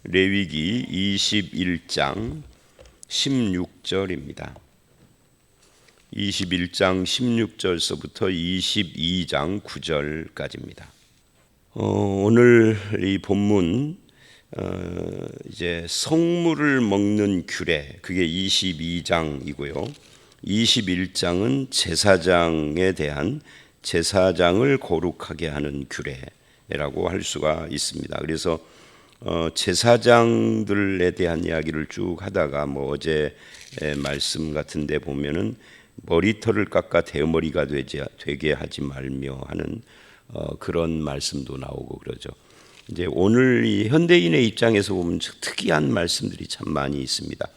레위기 21장 16절입니다. 21장 16절서부터 22장 9절까지입니다. 오늘 이 본문 이제 성물을 먹는 규례, 그게 22장이고요. 21장은 제사장에 대한 제사장을 거룩하게 하는 규례라고 할 수가 있습니다. 그래서 제사장들에 대한 이야기를 쭉 하다가 어제 말씀 같은데 보면은 머리털을 깎아 대머리가 되게 하지 말며 하는 그런 말씀도 나오고 그러죠. 이제 오늘 이 현대인의 입장에서 보면 특이한 말씀들이 참 많이 있습니다.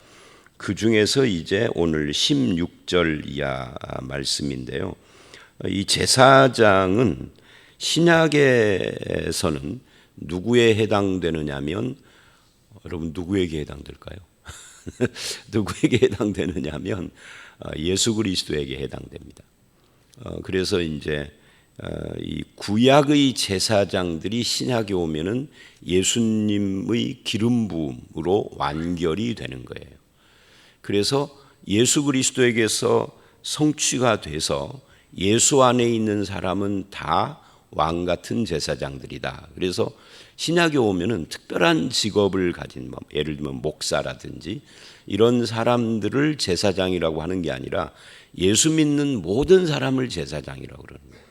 그 중에서 이제 오늘 16절 이하 말씀인데요. 이 제사장은 신약에서는 누구에 해당되느냐면, 여러분 누구에게 해당될까요? 누구에게 해당되느냐면 예수 그리스도에게 해당됩니다. 그래서 이제 이 구약의 제사장들이 신약에 오면은 예수님의 기름 부음으로 완결이 되는 거예요. 그래서 예수 그리스도에게서 성취가 돼서 예수 안에 있는 사람은 다 왕 같은 제사장들이다. 그래서 신약에 오면은 특별한 직업을 가진, 예를 들면 목사라든지 이런 사람들을 제사장이라고 하는 게 아니라 예수 믿는 모든 사람을 제사장이라고 그러는 거예요.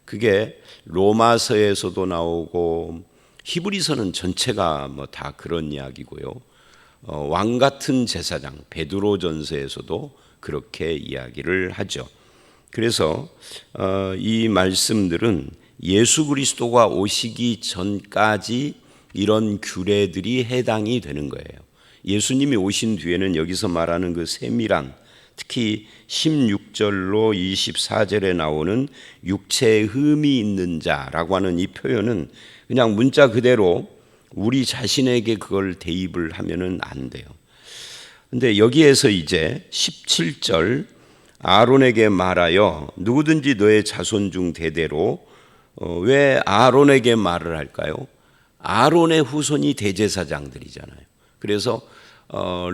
그게 로마서에서도 나오고 히브리서는 전체가 다 그런 이야기고요. 왕 같은 제사장, 베드로전서에서도 그렇게 이야기를 하죠. 그래서 이 말씀들은 예수 그리스도가 오시기 전까지 이런 규례들이 해당이 되는 거예요. 예수님이 오신 뒤에는 여기서 말하는 그 세밀한, 특히 16절로 24절에 나오는 육체에 흠이 있는 자라고 하는 이 표현은 그냥 문자 그대로 우리 자신에게 그걸 대입을 하면은 안 돼요. 근데 여기에서 이제 17절 아론에게 말하여 누구든지 너의 자손 중 대대로, 왜 아론에게 말을 할까요? 아론의 후손이 대제사장들이잖아요. 그래서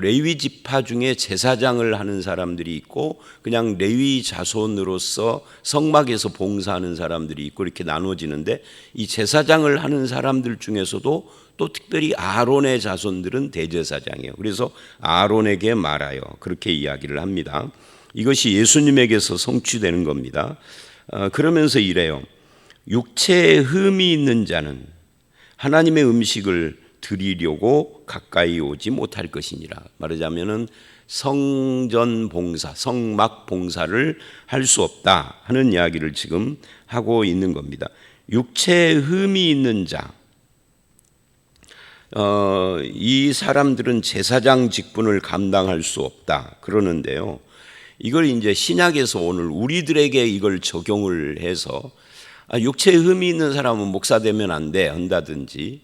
레위 지파 중에 제사장을 하는 사람들이 있고 그냥 레위 자손으로서 성막에서 봉사하는 사람들이 있고 이렇게 나눠지는데, 이 제사장을 하는 사람들 중에서도 또 특별히 아론의 자손들은 대제사장이에요. 그래서 아론에게 말하여 그렇게 이야기를 합니다. 이것이 예수님에게서 성취되는 겁니다. 그러면서 이래요. 육체에 흠이 있는 자는 하나님의 음식을 드리려고 가까이 오지 못할 것이니라. 말하자면은 성전 봉사, 성막 봉사를 할 수 없다 하는 이야기를 지금 하고 있는 겁니다. 육체에 흠이 있는 자, 이 사람들은 제사장 직분을 감당할 수 없다 그러는데요. 이걸 이제 신약에서 오늘 우리들에게 이걸 적용을 해서 육체에 흠이 있는 사람은 목사 되면 안 돼 한다든지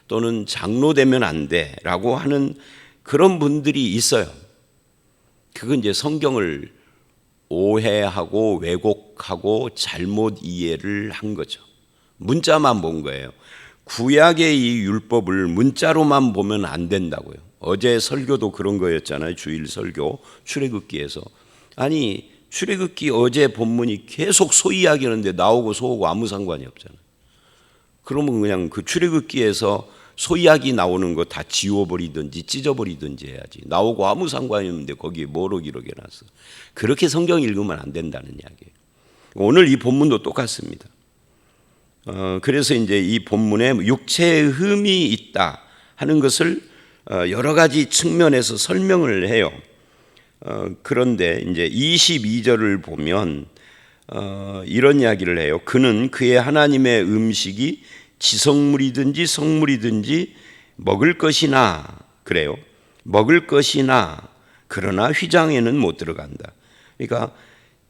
또는 장로 되면 안 돼라고 하는 그런 분들이 있어요. 그건 이제 성경을 오해하고 왜곡하고 잘못 이해를 한 거죠. 문자만 본 거예요. 구약의 이 율법을 문자로만 보면 안 된다고요. 어제 설교도 그런 거였잖아요. 주일 설교 출애굽기에서. 아니 출애굽기 어제 본문이 계속 소이야기 하는데 나오고 소하고 아무 상관이 없잖아요. 그러면 그냥 그 출애굽기에서 소이야기 나오는 거 다 지워버리든지 찢어버리든지 해야지. 나오고 아무 상관이 없는데 거기에 뭐로 기록해놨어. 그렇게 성경 읽으면 안 된다는 이야기예요. 오늘 이 본문도 똑같습니다. 그래서 이제 이 본문에 육체에 흠이 있다 하는 것을 여러 가지 측면에서 설명을 해요. 그런데 이제 22절을 보면 이런 이야기를 해요. 그는 그의 하나님의 음식이 지성물이든지 성물이든지 먹을 것이나, 그래요. 먹을 것이나 그러나 휘장에는 못 들어간다. 그러니까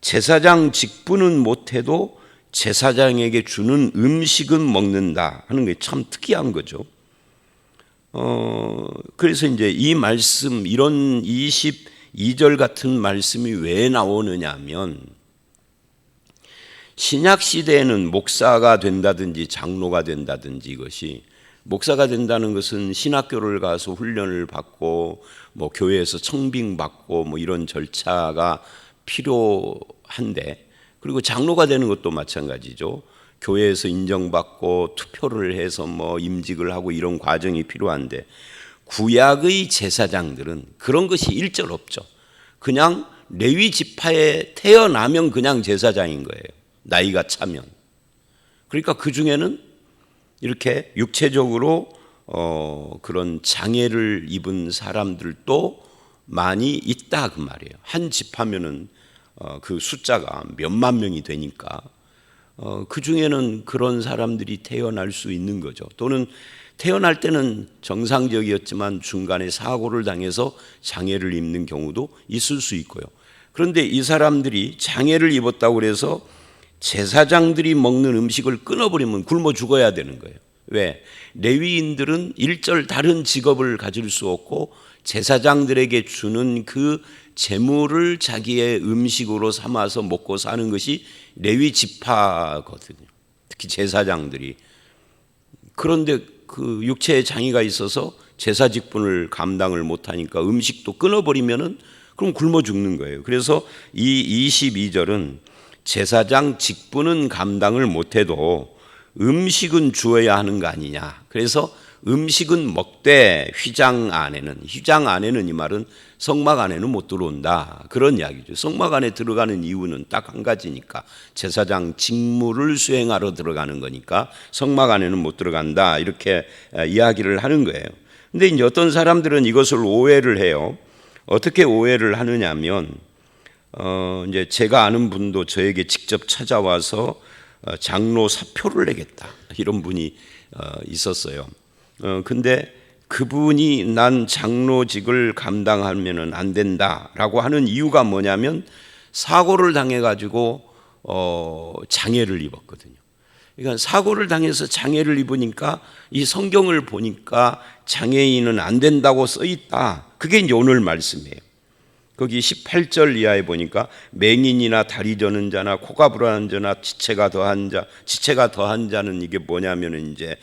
제사장 직분은 못해도 제사장에게 주는 음식은 먹는다 하는 게 참 특이한 거죠. 그래서 이제 이 말씀, 이런 22절 같은 말씀이 왜 나오느냐 하면, 신약 시대에는 목사가 된다든지 장로가 된다든지 이것이 목사가 된다는 것은 신학교를 가서 훈련을 받고 뭐 교회에서 청빙 받고 뭐 이런 절차가 필요한데, 그리고 장로가 되는 것도 마찬가지죠. 교회에서 인정받고 투표를 해서 뭐 임직을 하고 이런 과정이 필요한데, 구약의 제사장들은 그런 것이 일절 없죠. 그냥 레위 지파에 태어나면 그냥 제사장인 거예요. 나이가 차면. 그러니까 그 중에는 이렇게 육체적으로 그런 장애를 입은 사람들도 많이 있다 그 말이에요. 한 집하면은 그 숫자가 몇만 명이 되니까 그 중에는 그런 사람들이 태어날 수 있는 거죠. 또는 태어날 때는 정상적이었지만 중간에 사고를 당해서 장애를 입는 경우도 있을 수 있고요. 그런데 이 사람들이 장애를 입었다고 해서 제사장들이 먹는 음식을 끊어버리면 굶어 죽어야 되는 거예요. 왜? 레위인들은 일절 다른 직업을 가질 수 없고 제사장들에게 주는 그 재물을 자기의 음식으로 삼아서 먹고 사는 것이 레위 지파거든요. 특히 제사장들이. 그런데 그 육체에 장애가 있어서 제사 직분을 감당을 못하니까 음식도 끊어버리면은 그럼 굶어 죽는 거예요. 그래서 이 22절은 제사장 직분은 감당을 못해도 음식은 주어야 하는 거 아니냐. 그래서 음식은 먹되 휘장 안에는 이 말은 성막 안에는 못 들어온다, 그런 이야기죠. 성막 안에 들어가는 이유는 딱 한 가지니까, 제사장 직무를 수행하러 들어가는 거니까 성막 안에는 못 들어간다, 이렇게 이야기를 하는 거예요. 근데 이제 어떤 사람들은 이것을 오해를 해요. 어떻게 오해를 하느냐면 이제 제가 아는 분도 저에게 직접 찾아와서 장로 사표를 내겠다, 이런 분이 있었어요. 근데 그분이 난 장로직을 감당하면은 안 된다라고 하는 이유가 뭐냐면 사고를 당해가지고 장애를 입었거든요. 그러니까 사고를 당해서 장애를 입으니까 이 성경을 보니까 장애인은 안 된다고 써 있다. 그게 이제 오늘 말씀이에요. 거기 18절 이하에 보니까 맹인이나 다리 저는 자나 코가 불어난 자나 지체가 더한 자는 이게 뭐냐면은 이제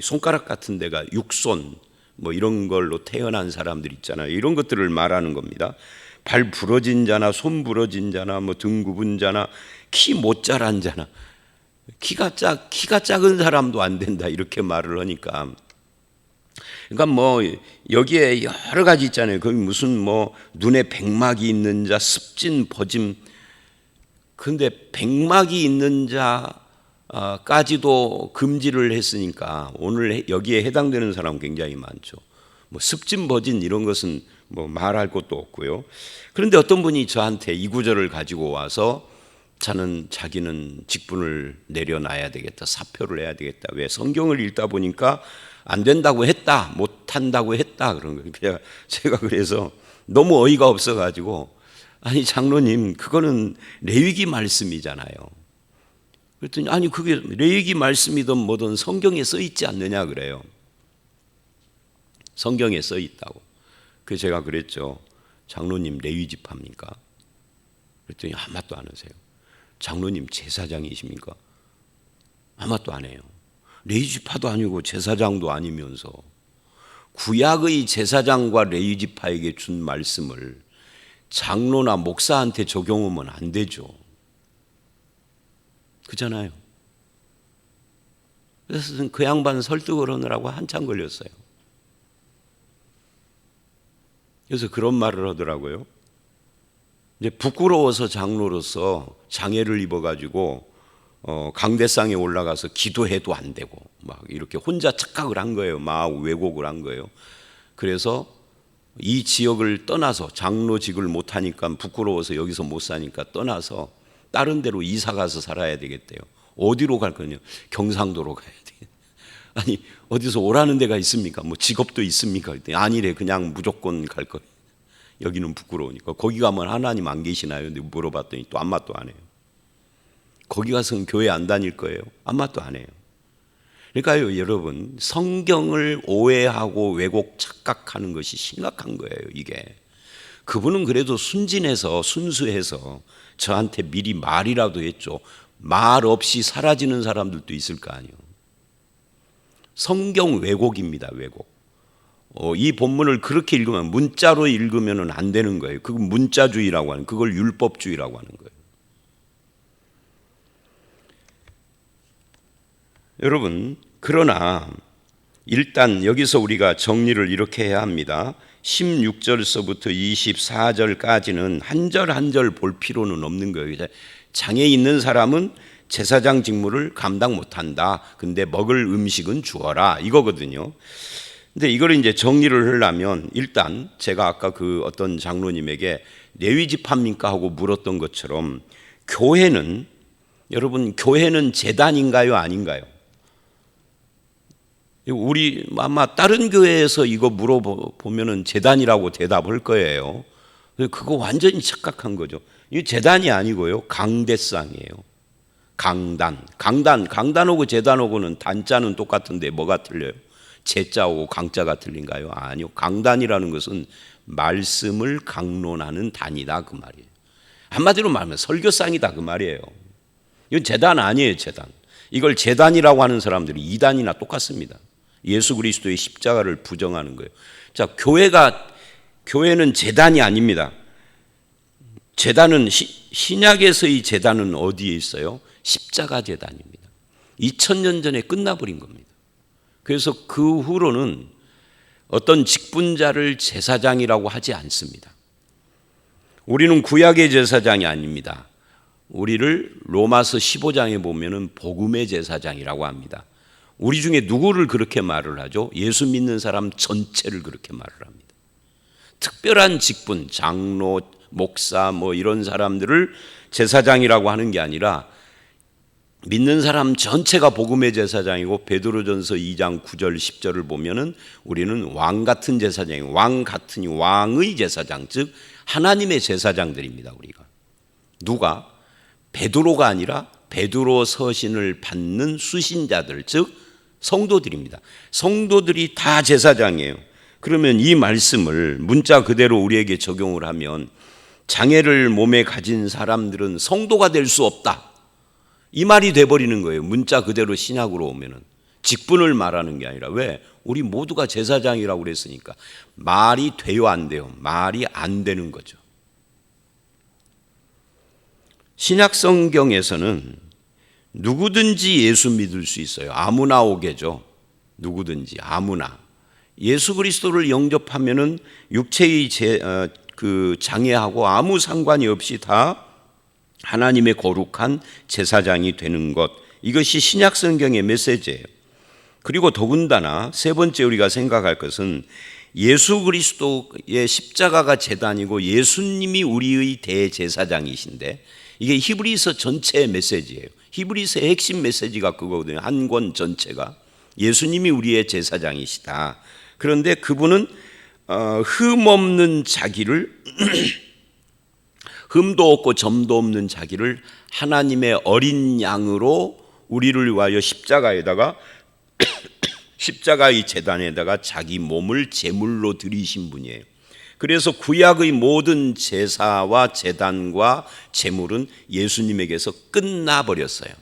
손가락 같은 데가 육손 뭐 이런 걸로 태어난 사람들 있잖아요. 이런 것들을 말하는 겁니다. 발 부러진 자나 손 부러진 자나 뭐 등 굽은 자나 키 못 자란 자나, 키가 작은 사람도 안 된다, 이렇게 말을 하니까, 그러니까 뭐 여기에 여러 가지 있잖아요. 거기 무슨 뭐 눈에 백막이 있는 자, 습진 버짐. 근데 백막이 있는 자까지도 금지를 했으니까 오늘 여기에 해당되는 사람 굉장히 많죠. 뭐 습진 버진 이런 것은 뭐 말할 것도 없고요. 그런데 어떤 분이 저한테 이 구절을 가지고 와서 자기는 직분을 내려놔야 되겠다, 사표를 해야 되겠다. 왜? 성경을 읽다 보니까 안 된다고 했다, 못 한다고 했다, 그런 거예요. 제가 그래서 너무 어이가 없어가지고, 아니 장로님, 그거는 레위기 말씀이잖아요. 그랬더니 아니 그게 레위기 말씀이든 뭐든 성경에 써 있지 않느냐 그래요. 성경에 써 있다고. 그래서 제가 그랬죠. 장로님 레위 지파입니까? 그랬더니 아무 말도 안 하세요. 장로님 제사장이십니까? 아무 말도 안 해요. 레위 지파도 아니고 제사장도 아니면서 구약의 제사장과 레위 지파에게 준 말씀을 장로나 목사한테 적용하면 안 되죠. 그잖아요. 그래서 그 양반 설득을 하느라고 한참 걸렸어요. 그래서 그런 말을 하더라고요. 이제 부끄러워서 장로로서 장애를 입어가지고 강대상에 올라가서 기도해도 안 되고 막 이렇게 혼자 착각을 한 거예요. 막 왜곡을 한 거예요. 그래서 이 지역을 떠나서, 장로직을 못하니까 부끄러워서 여기서 못 사니까 떠나서 다른 데로 이사 가서 살아야 되겠대요. 어디로 갈 거냐? 경상도로 가야 돼. 아니 어디서 오라는 데가 있습니까? 뭐 직업도 있습니까? 아니래, 그냥 무조건 갈 거예요. 여기는 부끄러우니까. 거기 가면 하나님 안 계시나요? 근데 물어봤더니 또 아무 말도 안 해요. 거기 가서는 교회 안 다닐 거예요. 아무 말도 안 해요. 그러니까요, 여러분, 성경을 오해하고 왜곡 착각하는 것이 심각한 거예요, 이게. 그분은 그래도 순진해서, 순수해서 저한테 미리 말이라도 했죠. 말 없이 사라지는 사람들도 있을 거 아니에요. 성경 왜곡입니다. 왜곡. 이 본문을 그렇게 읽으면, 문자로 읽으면 안 되는 거예요. 그걸 문자주의라고 하는, 그걸 율법주의라고 하는 거예요. 여러분, 그러나 일단 여기서 우리가 정리를 이렇게 해야 합니다. 16절서부터 24절까지는 한 절 한 절 볼 필요는 없는 거예요. 장애 있는 사람은 제사장 직무를 감당 못한다. 근데 먹을 음식은 주어라. 이거거든요. 근데 이걸 이제 정리를 하려면, 일단 제가 아까 그 어떤 장로님에게 레위 지파입니까 하고 물었던 것처럼, 교회는, 여러분, 교회는 재단인가요, 아닌가요? 우리 아마 다른 교회에서 이거 물어보면은 재단이라고 대답할 거예요. 그거 완전히 착각한 거죠. 이 재단이 아니고요, 강대상이에요. 강단하고 재단하고는 단자는 똑같은데 뭐가 틀려요? 재자하고 강자가 틀린가요? 아니요. 강단이라는 것은 말씀을 강론하는 단이다, 그 말이에요. 한마디로 말하면 설교상이다, 그 말이에요. 이건 재단 아니에요, 재단. 이걸 재단이라고 하는 사람들이 이단이나 똑같습니다. 예수 그리스도의 십자가를 부정하는 거예요. 자, 교회는 재단이 아닙니다. 재단은 신약에서의 재단은 어디에 있어요? 십자가 재단입니다. 2000년 전에 끝나버린 겁니다. 그래서 그 후로는 어떤 직분자를 제사장이라고 하지 않습니다. 우리는 구약의 제사장이 아닙니다. 우리를 로마서 15장에 보면은 복음의 제사장이라고 합니다. 우리 중에 누구를 그렇게 말을 하죠? 예수 믿는 사람 전체를 그렇게 말을 합니다. 특별한 직분, 장로, 목사 뭐 이런 사람들을 제사장이라고 하는 게 아니라 믿는 사람 전체가 복음의 제사장이고, 베드로전서 2장 9절 10절을 보면은 우리는 왕 같은 제사장이고, 왕 같으니 왕의 제사장, 즉 하나님의 제사장들입니다. 우리가 누가? 베드로가 아니라 베드로 서신을 받는 수신자들, 즉 성도들입니다. 성도들이 다 제사장이에요. 그러면 이 말씀을 문자 그대로 우리에게 적용을 하면, 장애를 몸에 가진 사람들은 성도가 될 수 없다, 이 말이 돼버리는 거예요. 문자 그대로 신약으로 오면은. 직분을 말하는 게 아니라. 왜? 우리 모두가 제사장이라고 그랬으니까. 말이 돼요, 안 돼요? 말이 안 되는 거죠. 신약 성경에서는 누구든지 예수 믿을 수 있어요. 아무나 오게죠. 누구든지, 아무나. 예수 그리스도를 영접하면은 육체의 그 장애하고 아무 상관이 없이 다 하나님의 거룩한 제사장이 되는 것, 이것이 신약 성경의 메시지예요. 그리고 더군다나 세 번째 우리가 생각할 것은, 예수 그리스도의 십자가가 제단이고 예수님이 우리의 대제사장이신데, 이게 히브리서 전체의 메시지예요. 히브리서의 핵심 메시지가 그거거든요. 한 권 전체가 예수님이 우리의 제사장이시다. 그런데 그분은 흠 없는 자기를 흠도 없고 점도 없는 자기를 하나님의 어린 양으로 우리를 위하여 십자가에다가 십자가의 제단에다가 자기 몸을 제물로 드리신 분이에요. 그래서 구약의 모든 제사와 제단과 제물은 예수님에게서 끝나버렸어요.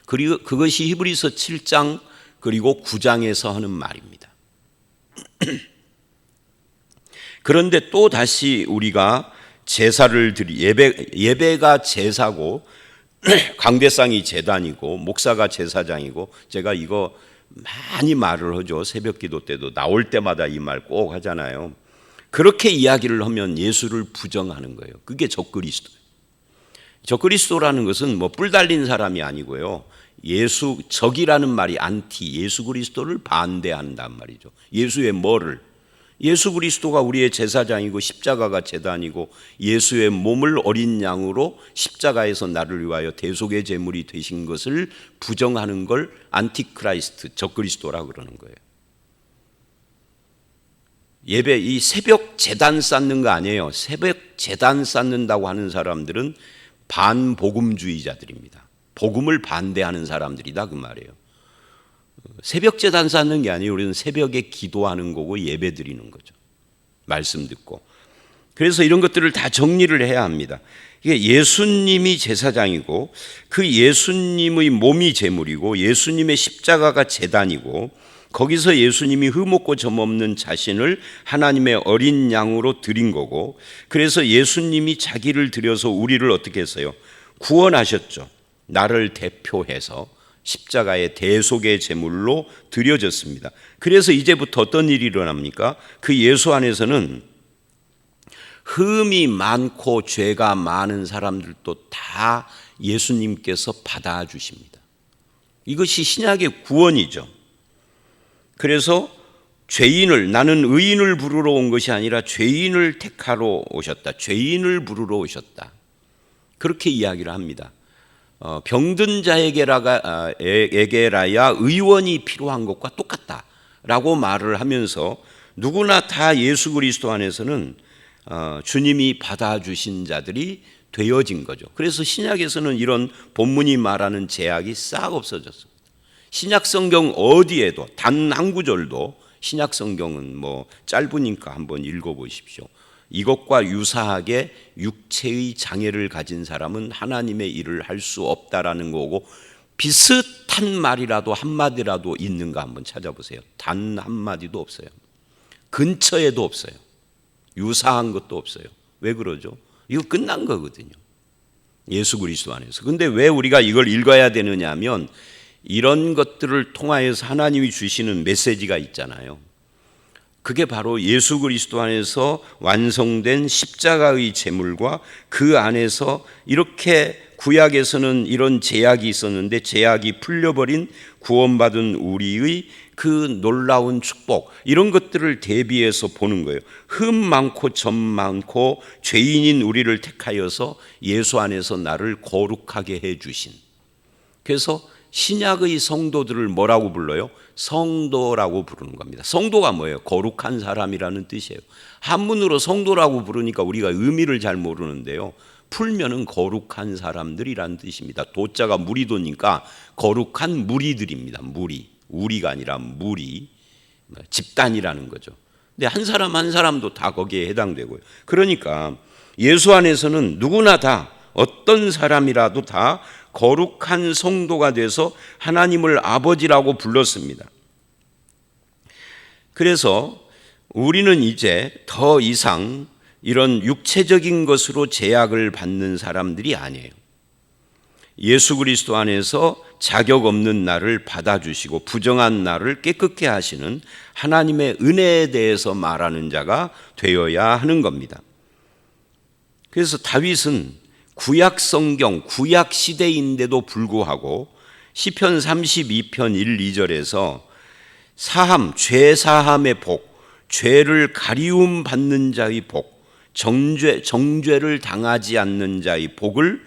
그리고 그것이 히브리서 7장 그리고 9장에서 하는 말입니다. 그런데 또 다시 우리가 제사를 예배가 제사고 강대상이 제단이고 목사가 제사장이고, 제가 이거 많이 말을 하죠. 새벽기도 때도 나올 때마다 이 말 꼭 하잖아요. 그렇게 이야기를 하면 예수를 부정하는 거예요. 그게 적그리스도예요. 적그리스도라는 것은 뭐 뿔 달린 사람이 아니고요. 적이라는 말이 안티, 예수 그리스도를 반대한단 말이죠. 예수의 뭐를? 예수 그리스도가 우리의 제사장이고 십자가가 제단이고 예수의 몸을 어린 양으로 십자가에서 나를 위하여 대속의 제물이 되신 것을 부정하는 걸 안티크라이스트, 적그리스도라 그러는 거예요. 예배, 이 새벽 제단 쌓는 거 아니에요. 새벽 제단 쌓는다고 하는 사람들은 반복음주의자들입니다. 복음을 반대하는 사람들이다, 그 말이에요. 새벽 제단 쌓는 게 아니에요. 우리는 새벽에 기도하는 거고 예배 드리는 거죠. 말씀 듣고. 그래서 이런 것들을 다 정리를 해야 합니다. 이게 예수님이 제사장이고 그 예수님의 몸이 제물이고 예수님의 십자가가 제단이고 거기서 예수님이 흠없고 점없는 자신을 하나님의 어린 양으로 드린 거고 그래서 예수님이 자기를 드려서 우리를 어떻게 했어요? 구원하셨죠. 나를 대표해서 십자가의 대속의 제물로 드려졌습니다. 그래서 이제부터 어떤 일이 일어납니까? 그 예수 안에서는 흠이 많고 죄가 많은 사람들도 다 예수님께서 받아주십니다. 이것이 신약의 구원이죠. 그래서 죄인을, 나는 의인을 부르러 온 것이 아니라 죄인을 택하러 오셨다. 죄인을 부르러 오셨다. 그렇게 이야기를 합니다. 병든 자에게라야 의원이 필요한 것과 똑같다라고 말을 하면서 누구나 다 예수 그리스도 안에서는 주님이 받아주신 자들이 되어진 거죠. 그래서 신약에서는 이런 본문이 말하는 제약이 싹 없어졌습니다. 신약 성경 어디에도 단 한 구절도 신약 성경은 뭐 짧으니까 한번 읽어보십시오. 이것과 유사하게 육체의 장애를 가진 사람은 하나님의 일을 할 수 없다라는 거고 비슷한 말이라도 한마디라도 있는가 한번 찾아보세요. 단 한마디도 없어요. 근처에도 없어요. 유사한 것도 없어요. 왜 그러죠? 이거 끝난 거거든요. 예수 그리스도 안에서. 근데 왜 우리가 이걸 읽어야 되느냐 하면 이런 것들을 통하여서 하나님이 주시는 메시지가 있잖아요. 그게 바로 예수 그리스도 안에서 완성된 십자가의 제물과 그 안에서 이렇게 구약에서는 이런 제약이 있었는데 제약이 풀려버린 구원받은 우리의 그 놀라운 축복, 이런 것들을 대비해서 보는 거예요. 흠 많고 점 많고 죄인인 우리를 택하여서 예수 안에서 나를 거룩하게 해주신. 그래서 신약의 성도들을 뭐라고 불러요? 성도라고 부르는 겁니다. 성도가 뭐예요? 거룩한 사람이라는 뜻이에요. 한문으로 성도라고 부르니까 우리가 의미를 잘 모르는데요. 풀면은 거룩한 사람들이라는 뜻입니다. 도자가 무리도니까 거룩한 무리들입니다. 무리. 우리가 아니라 무리. 집단이라는 거죠. 근데 한 사람 한 사람도 다 거기에 해당되고요. 그러니까 예수 안에서는 누구나 다 어떤 사람이라도 다 거룩한 성도가 돼서 하나님을 아버지라고 불렀습니다. 그래서 우리는 이제 더 이상 이런 육체적인 것으로 제약을 받는 사람들이 아니에요. 예수 그리스도 안에서 자격 없는 나를 받아주시고 부정한 나를 깨끗게 하시는 하나님의 은혜에 대해서 말하는 자가 되어야 하는 겁니다. 그래서 다윗은 구약 성경, 구약 시대인데도 불구하고 시편 32편 1, 2절에서 사함, 죄 사함의 복, 죄를 가리움 받는 자의 복, 정죄를 당하지 않는 자의 복을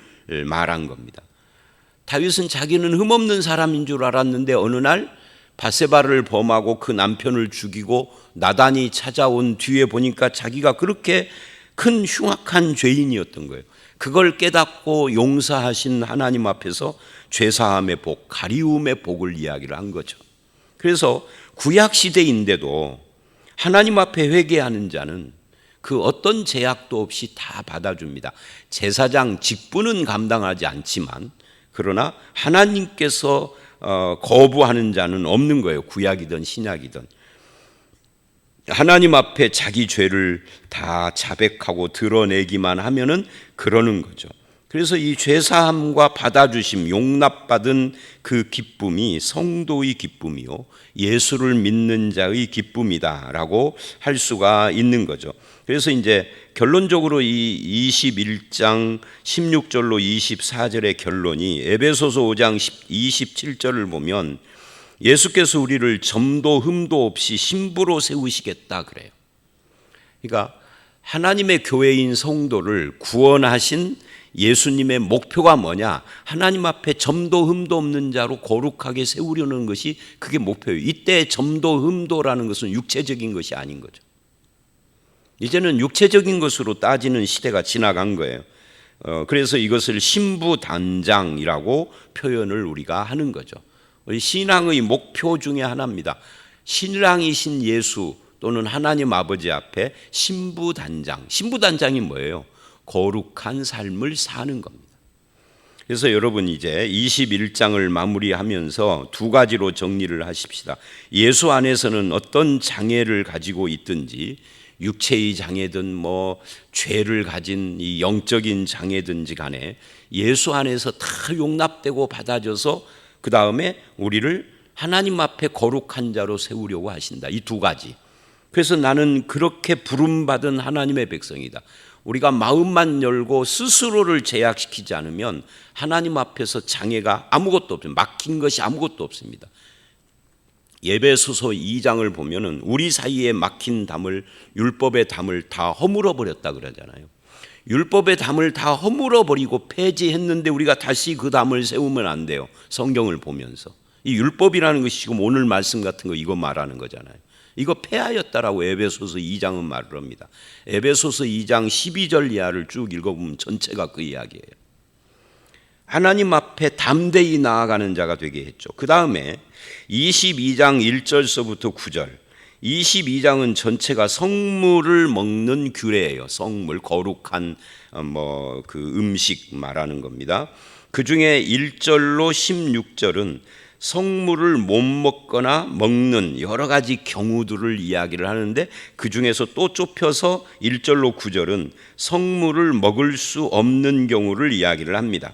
말한 겁니다. 다윗은 자기는 흠없는 사람인 줄 알았는데 어느 날 바세바를 범하고 그 남편을 죽이고 나단이 찾아온 뒤에 보니까 자기가 그렇게 큰 흉악한 죄인이었던 거예요. 그걸 깨닫고 용서하신 하나님 앞에서 죄사함의 복, 가리움의 복을 이야기를 한 거죠. 그래서 구약 시대인데도 하나님 앞에 회개하는 자는 그 어떤 제약도 없이 다 받아줍니다. 제사장 직분은 감당하지 않지만 그러나 하나님께서 거부하는 자는 없는 거예요. 구약이든 신약이든. 하나님 앞에 자기 죄를 다 자백하고 드러내기만 하면은 그러는 거죠. 그래서 이 죄사함과 받아주심, 용납받은 그 기쁨이 성도의 기쁨이요 예수를 믿는 자의 기쁨이다라고 할 수가 있는 거죠. 그래서 이제 결론적으로 이 21장 16절로 24절의 결론이 에베소서 5장 27절을 보면 예수께서 우리를 점도 흠도 없이 신부로 세우시겠다 그래요. 그러니까 하나님의 교회인 성도를 구원하신 예수님의 목표가 뭐냐? 하나님 앞에 점도 흠도 없는 자로 거룩하게 세우려는 것이 그게 목표예요. 이때 점도 흠도라는 것은 육체적인 것이 아닌 거죠. 이제는 육체적인 것으로 따지는 시대가 지나간 거예요. 그래서 이것을 신부단장이라고 표현을 우리가 하는 거죠. 신앙의 목표 중에 하나입니다. 신랑이신 예수, 또는 하나님 아버지 앞에 신부단장. 신부단장이 뭐예요? 거룩한 삶을 사는 겁니다. 그래서 여러분 이제 21장을 마무리하면서 두 가지로 정리를 하십시다. 예수 안에서는 어떤 장애를 가지고 있든지, 육체의 장애든 죄를 가진 이 영적인 장애든지 간에 예수 안에서 다 용납되고 받아져서 그 다음에 우리를 하나님 앞에 거룩한 자로 세우려고 하신다. 이 두 가지. 그래서 나는 그렇게 부름받은 하나님의 백성이다. 우리가 마음만 열고 스스로를 제약시키지 않으면 하나님 앞에서 장애가 아무것도 없습니다. 막힌 것이 아무것도 없습니다. 에베소서 2장을 보면은 우리 사이에 막힌 담을, 율법의 담을 다 허물어 버렸다 그러잖아요. 율법의 담을 다 허물어 버리고 폐지했는데 우리가 다시 그 담을 세우면 안 돼요. 성경을 보면서. 이 율법이라는 것이 지금 오늘 말씀 같은 거 이거 말하는 거잖아요. 이거 폐하였다라고 에베소서 2장은 말을 합니다. 에베소서 2장 12절 이하를 쭉 읽어보면 전체가 그 이야기예요. 하나님 앞에 담대히 나아가는 자가 되게 했죠. 그 다음에 22장 1절서부터 9절, 22장은 전체가 성물을 먹는 규례예요. 성물, 거룩한 그 음식 말하는 겁니다. 그 중에 1절로 16절은 성물을 못 먹거나 먹는 여러 가지 경우들을 이야기를 하는데, 그 중에서 또 좁혀서 1절로 9절은 성물을 먹을 수 없는 경우를 이야기를 합니다.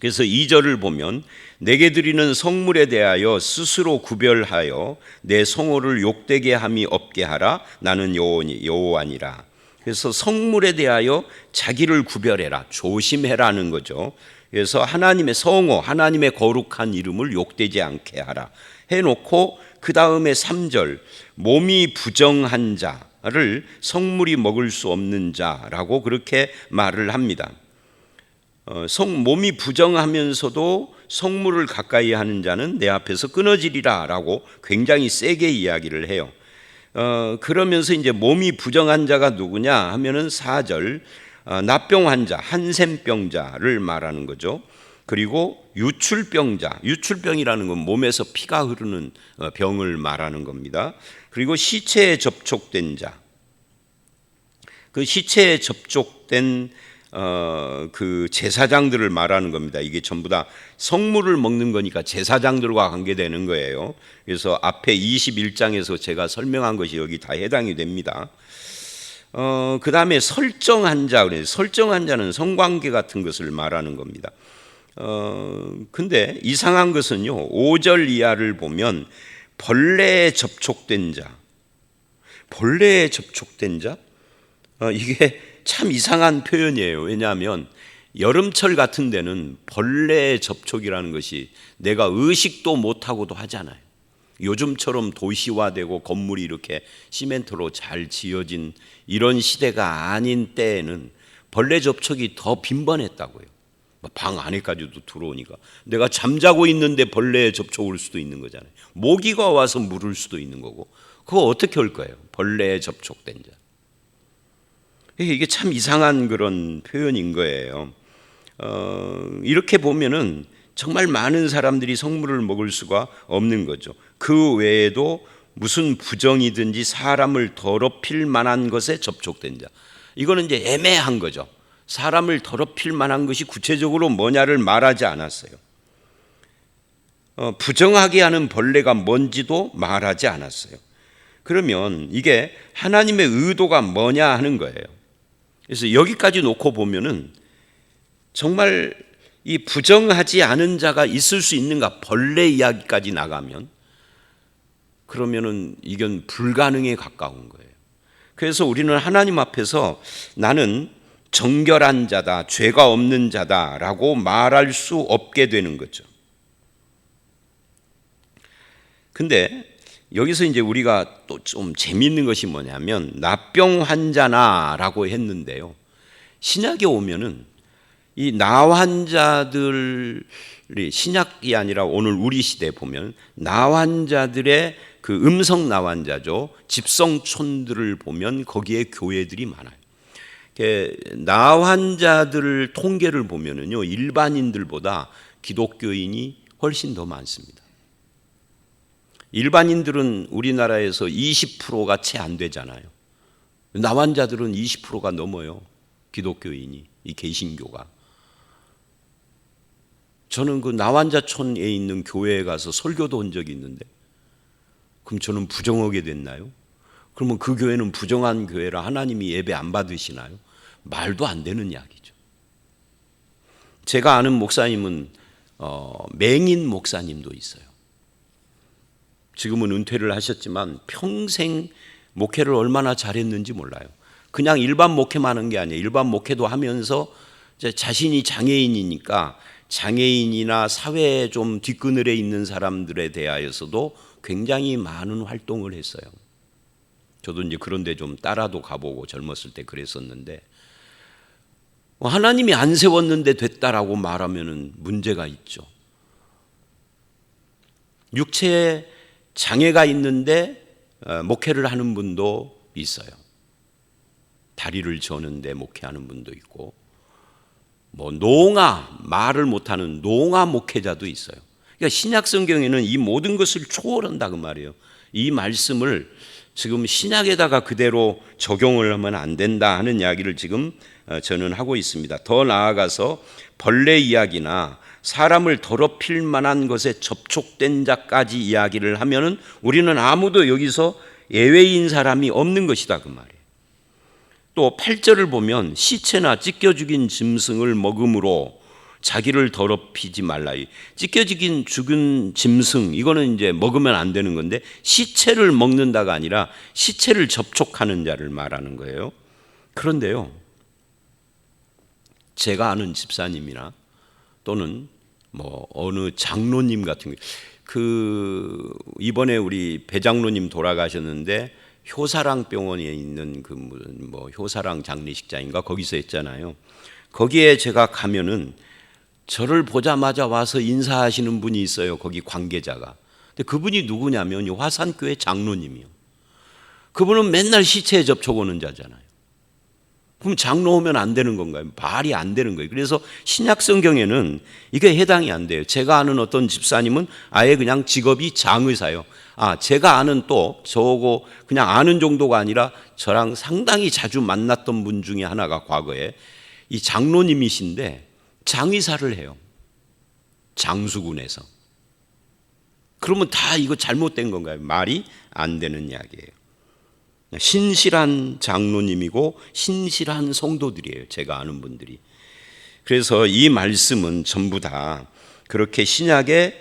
그래서 2절을 보면 내게 드리는 성물에 대하여 스스로 구별하여 내 성호를 욕되게 함이 없게 하라. 나는 여호와니라. 그래서 성물에 대하여 자기를 구별해라, 조심해라는 거죠. 그래서 하나님의 성호, 하나님의 거룩한 이름을 욕되지 않게 하라 해놓고, 그 다음에 3절 몸이 부정한 자를 성물이 먹을 수 없는 자라고 그렇게 말을 합니다. 몸이 부정하면서도 성물을 가까이 하는 자는 내 앞에서 끊어지리라 라고 굉장히 세게 이야기를 해요. 그러면서 이제 몸이 부정한 자가 누구냐 하면은 4절 납병 환자, 한센병자를 말하는 거죠. 그리고 유출병자, 유출병이라는 건 몸에서 피가 흐르는 병을 말하는 겁니다. 그리고 시체에 접촉된 자, 그 시체에 접촉된 그 제사장들을 말하는 겁니다. 이게 전부 다 성물을 먹는 거니까 제사장들과 관계되는 거예요. 그래서 앞에 21장에서 제가 설명한 것이 여기 다 해당이 됩니다. 그 다음에 설정한 자, 설정한 자는 성관계 같은 것을 말하는 겁니다. 근데 이상한 것은요, 5절 이하를 보면 벌레에 접촉된 자, 벌레에 접촉된 자, 이게 참 이상한 표현이에요. 왜냐하면 여름철 같은 데는 벌레의 접촉이라는 것이 내가 의식도 못하고도 하잖아요. 요즘처럼 도시화되고 건물이 이렇게 시멘트로 잘 지어진 이런 시대가 아닌 때에는 벌레 접촉이 더 빈번했다고요. 방 안에까지도 들어오니까 내가 잠자고 있는데 벌레에 접촉을 수도 있는 거잖아요. 모기가 와서 물을 수도 있는 거고, 그거 어떻게 할 거예요? 벌레에 접촉된 자. 이게 참 이상한 그런 표현인 거예요. 이렇게 보면은 정말 많은 사람들이 성물을 먹을 수가 없는 거죠. 그 외에도 무슨 부정이든지 사람을 더럽힐 만한 것에 접촉된 자, 이거는 이제 애매한 거죠. 사람을 더럽힐 만한 것이 구체적으로 뭐냐를 말하지 않았어요. 부정하게 하는 벌레가 뭔지도 말하지 않았어요. 그러면 이게 하나님의 의도가 뭐냐 하는 거예요. 그래서 여기까지 놓고 보면은 정말 이 부정하지 않은 자가 있을 수 있는가, 벌레 이야기까지 나가면 그러면은 이건 불가능에 가까운 거예요. 그래서 우리는 하나님 앞에서 나는 정결한 자다, 죄가 없는 자다라고 말할 수 없게 되는 거죠. 근데 여기서 이제 우리가 또 좀 재미있는 것이 뭐냐면 납병 환자나라고 했는데요. 신약에 오면은 이 나 환자들이, 신약이 아니라 오늘 우리 시대에 보면 나 환자들의 그 음성 나 환자죠. 집성촌들을 보면 거기에 교회들이 많아요. 나 환자들 통계를 보면은요, 일반인들보다 기독교인이 훨씬 더 많습니다. 일반인들은 우리나라에서 20%가 채 안 되잖아요. 나환자들은 20%가 넘어요. 기독교인이, 이 개신교가. 저는 그 나환자촌에 있는 교회에 가서 설교도 한 적이 있는데, 그럼 저는 부정하게 됐나요? 그러면 그 교회는 부정한 교회라 하나님이 예배 안 받으시나요? 말도 안 되는 이야기죠. 제가 아는 목사님은 맹인 목사님도 있어요. 지금은 은퇴를 하셨지만 평생 목회를 얼마나 잘했는지 몰라요. 그냥 일반 목회만 하는 게 아니에요. 일반 목회도 하면서 이제 자신이 장애인이니까 장애인이나 사회에 좀 뒷그늘에 있는 사람들에 대하여서도 굉장히 많은 활동을 했어요. 저도 이제 그런데 좀 따라도 가보고 젊었을 때 그랬었는데, 하나님이 안 세웠는데 됐다라고 말하면은 문제가 있죠. 육체에 장애가 있는데 목회를 하는 분도 있어요. 다리를 저는데 목회하는 분도 있고, 노ঙ아, 말을 못하는 노ঙ아 목회자도 있어요. 그러니까 신약 성경에는 이 모든 것을 초월한다 그 말이에요. 이 말씀을 지금 신약에다가 그대로 적용을 하면 안 된다 하는 이야기를 지금 저는 하고 있습니다. 더 나아가서 벌레 이야기나 사람을 더럽힐 만한 것에 접촉된 자까지 이야기를 하면은 우리는 아무도 여기서 예외인 사람이 없는 것이다 그 말이에요. 또 8절을 보면 시체나 찢겨 죽인 짐승을 먹음으로 자기를 더럽히지 말라. 찢겨 죽은 짐승, 이거는 이제 먹으면 안 되는 건데, 시체를 먹는다가 아니라 시체를 접촉하는 자를 말하는 거예요. 그런데요, 제가 아는 집사님이나 또는 어느 장로님 같은 이번에 우리 배장로님 돌아가셨는데 효사랑 병원에 있는 효사랑 장례식장인가 거기서 했잖아요. 거기에 제가 가면은 저를 보자마자 와서 인사하시는 분이 있어요. 거기 관계자가. 근데 그분이 누구냐면 화산교회 장로님이요. 그분은 맨날 시체에 접촉하는 자잖아요. 그럼 장로 오면 안 되는 건가요? 말이 안 되는 거예요. 그래서 신약 성경에는 이게 해당이 안 돼요. 제가 아는 어떤 집사님은 아예 그냥 직업이 장의사예요. 제가 아는 또 저거 그냥 아는 정도가 아니라 저랑 상당히 자주 만났던 분 중에 하나가 과거에 이 장로님이신데 장의사를 해요. 장수군에서. 그러면 다 이거 잘못된 건가요? 말이 안 되는 이야기예요. 신실한 장로님이고 신실한 성도들이에요. 제가 아는 분들이. 그래서 이 말씀은 전부 다 그렇게 신약에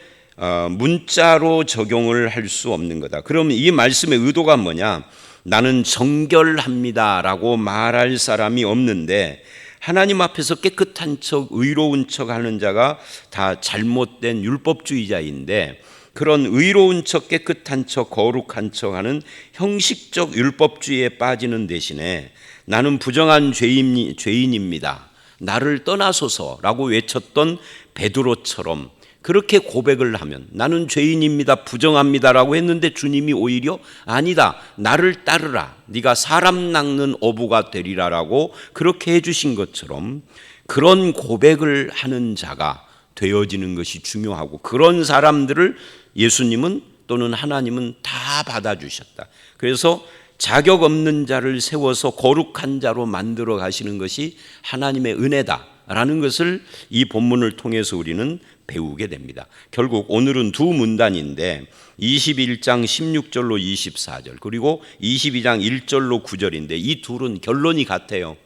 문자로 적용을 할 수 없는 거다. 그럼 이 말씀의 의도가 뭐냐? 나는 정결합니다라고 말할 사람이 없는데 하나님 앞에서 깨끗한 척, 의로운 척 하는 자가 다 잘못된 율법주의자인데, 그런 의로운 척, 깨끗한 척, 거룩한 척 하는 형식적 율법주의에 빠지는 대신에 나는 부정한 죄인입니다, 나를 떠나소서라고 외쳤던 베드로처럼 그렇게 고백을 하면, 나는 죄인입니다, 부정합니다라고 했는데 주님이 오히려 아니다, 나를 따르라, 네가 사람 낚는 어부가 되리라라고 그렇게 해주신 것처럼 그런 고백을 하는 자가 되어지는 것이 중요하고, 그런 사람들을 예수님은 또는 하나님은 다 받아주셨다. 그래서 자격 없는 자를 세워서 거룩한 자로 만들어 가시는 것이 하나님의 은혜다라는 것을 이 본문을 통해서 우리는 배우게 됩니다. 결국 오늘은 두 문단인데 21장 16절로 24절 그리고 22장 1절로 9절인데 이 둘은 결론이 같아요.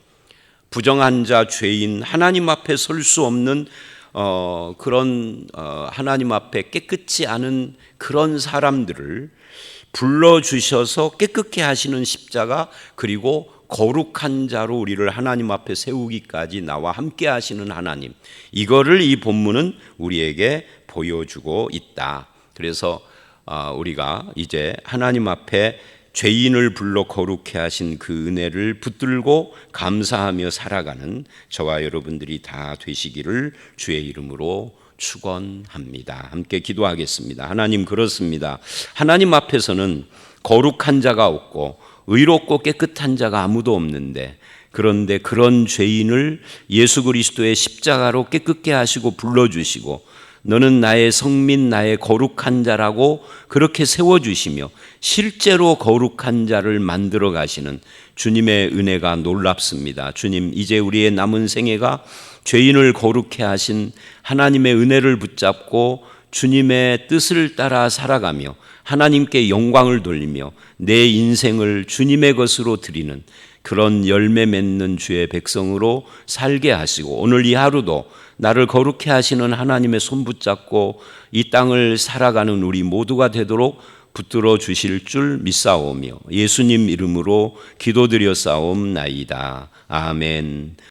부정한 자, 죄인, 하나님 앞에 설 수 없는 그런 하나님 앞에 깨끗지 않은 그런 사람들을 불러주셔서 깨끗게 하시는 십자가, 그리고 거룩한 자로 우리를 하나님 앞에 세우기까지 나와 함께 하시는 하나님, 이거를 이 본문은 우리에게 보여주고 있다. 그래서 우리가 이제 하나님 앞에 죄인을 불러 거룩해 하신 그 은혜를 붙들고 감사하며 살아가는 저와 여러분들이 다 되시기를 주의 이름으로 축원합니다. 함께 기도하겠습니다. 하나님, 그렇습니다. 하나님 앞에서는 거룩한 자가 없고 의롭고 깨끗한 자가 아무도 없는데, 그런데 그런 죄인을 예수 그리스도의 십자가로 깨끗게 하시고 불러주시고 너는 나의 성민, 나의 거룩한 자라고 그렇게 세워주시며 실제로 거룩한 자를 만들어 가시는 주님의 은혜가 놀랍습니다. 주님, 이제 우리의 남은 생애가 죄인을 거룩해 하신 하나님의 은혜를 붙잡고 주님의 뜻을 따라 살아가며 하나님께 영광을 돌리며 내 인생을 주님의 것으로 드리는 그런 열매 맺는 주의 백성으로 살게 하시고 오늘 이 하루도 나를 거룩해 하시는 하나님의 손 붙잡고 이 땅을 살아가는 우리 모두가 되도록 붙들어 주실 줄 믿사오며 예수님 이름으로 기도드려 싸움나이다. 아멘.